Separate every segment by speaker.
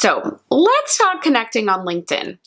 Speaker 1: So let's talk connecting on LinkedIn.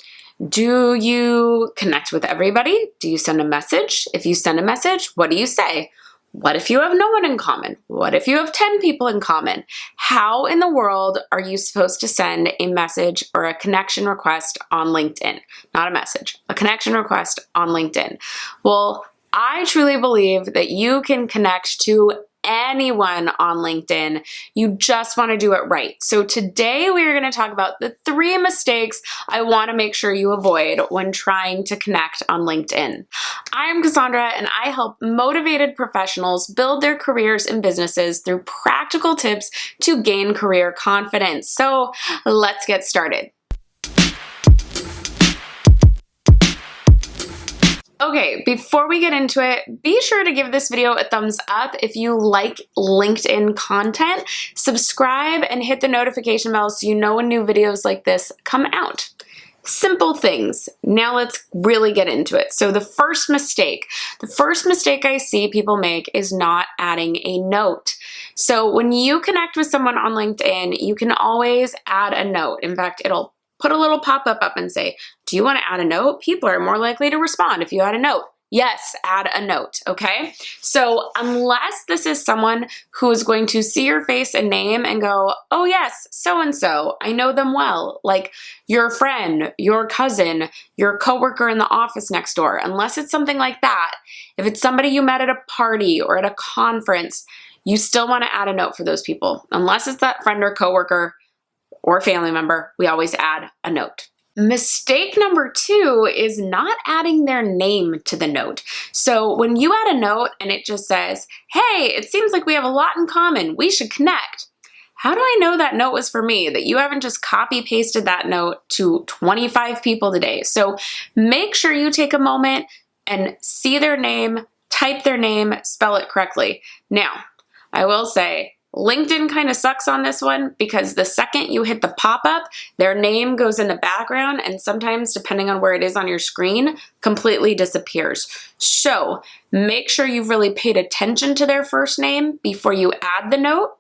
Speaker 1: Do you connect with everybody? Do you send a message? If you send a message, what do you say? What if you have no one in common? What if you have 10 people in common? How in the world are you supposed to send a message or a connection request on LinkedIn? Not a message, a connection request on LinkedIn. Well, I truly believe that you can connect to anyone on LinkedIn. You just want to do it right. So today we are going to talk about the 3 mistakes I want to make sure you avoid when trying to connect on LinkedIn. I am Cassandra, and I help motivated professionals build their careers and businesses through practical tips to gain career confidence. So let's get started. Okay, before we get into it, be sure to give this video a thumbs up if you like LinkedIn content. Subscribe and hit the notification bell so you know when new videos like this come out. Simple things. Now let's really get into it. So the first mistake I see people make is not adding a note. So when you connect with someone on LinkedIn, you can always add a note. In fact, it'll put a little pop-up up and say, do you want to add a note? People are more likely to respond if you add a note. Yes, add a note, okay? So unless this is someone who is going to see your face and name and go, oh yes, so-and-so, I know them well, like your friend, your cousin, your coworker in the office next door, unless it's something like that, if it's somebody you met at a party or at a conference, you still want to add a note for those people. Unless it's that friend or coworker or family member, we always add a note. Mistake number 2 is not adding their name to the note. So when you add a note and it just says, hey, it seems like we have a lot in common, we should connect. How do I know that note was for me, that you haven't just copy pasted that note to 25 people today? So make sure you take a moment and see their name, type their name, spell it correctly. Now, I will say, LinkedIn kind of sucks on this one because the second you hit the pop-up, their name goes in the background and sometimes, depending on where it is on your screen, completely disappears. So make sure you've really paid attention to their first name before you add the note,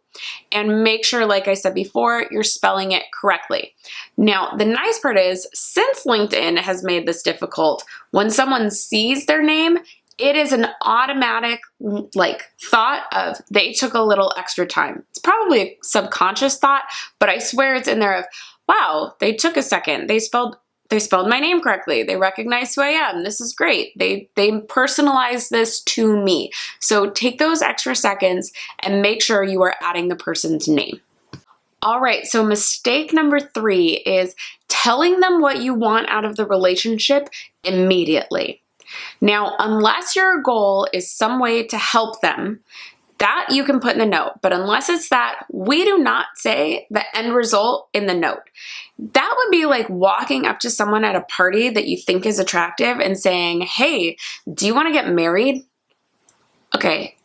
Speaker 1: and make sure, like I said before, you're spelling it correctly. Now, the nice part is, since LinkedIn has made this difficult, when someone sees their name, it is an automatic thought of they took a little extra time. It's probably a subconscious thought, but I swear it's in there of, wow, they took a second. They spelled my name correctly. They recognize who I am. This is great. They personalized this to me. So take those extra seconds and make sure you are adding the person's name. All right, so mistake number 3 is telling them what you want out of the relationship immediately. Now, unless your goal is some way to help them, that you can put in the note. But unless it's that, we do not say the end result in the note. That would be like walking up to someone at a party that you think is attractive and saying, hey, do you want to get married? Okay,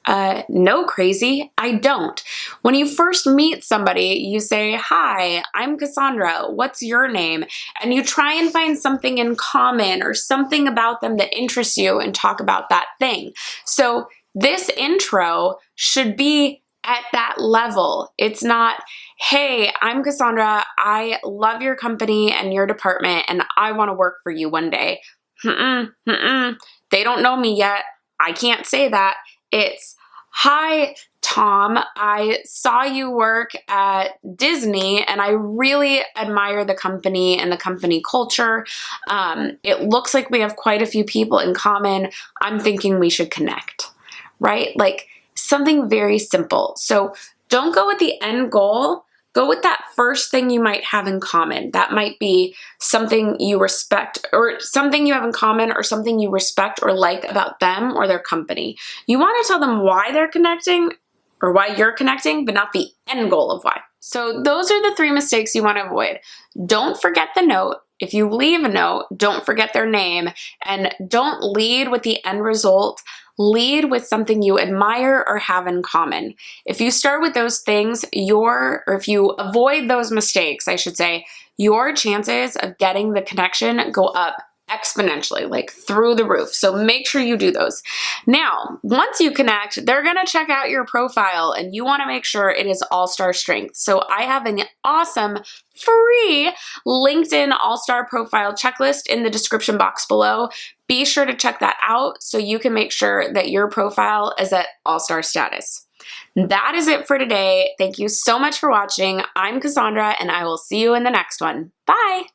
Speaker 1: no, crazy, I don't. When you first meet somebody, you say, hi, I'm Cassandra, what's your name? And you try and find something in common or something about them that interests you and talk about that thing. So this intro should be at that level. It's not, hey, I'm Cassandra, I love your company and your department, and I want to work for you one day. They don't know me yet. I can't say that. It's, hi, Tom, I saw you work at Disney and I really admire the company and the company culture. It looks like we have quite a few people in common. I'm thinking we should connect, right? Like something very simple. So don't go with the end goal. Go with that first thing you might have in common. That might be something you respect or something you have in common or something you respect or like about them or their company. You want to tell them why they're connecting or why you're connecting, but not the end goal of why. So those are the 3 mistakes you want to avoid. Don't forget the note. If you leave a note, don't forget their name, and don't lead with the end result. Lead with something you admire or have in common. If you start with those things, or if you avoid those mistakes, I should say, your chances of getting the connection go up exponentially, like through the roof. So make sure you do those. Now, once you connect, they're gonna check out your profile and you wanna make sure it is all-star strength. So I have an awesome free LinkedIn all-star profile checklist in the description box below. Be sure to check that out so you can make sure that your profile is at all-star status. That is it for today. Thank you so much for watching. I'm Cassandra and I will see you in the next one. Bye.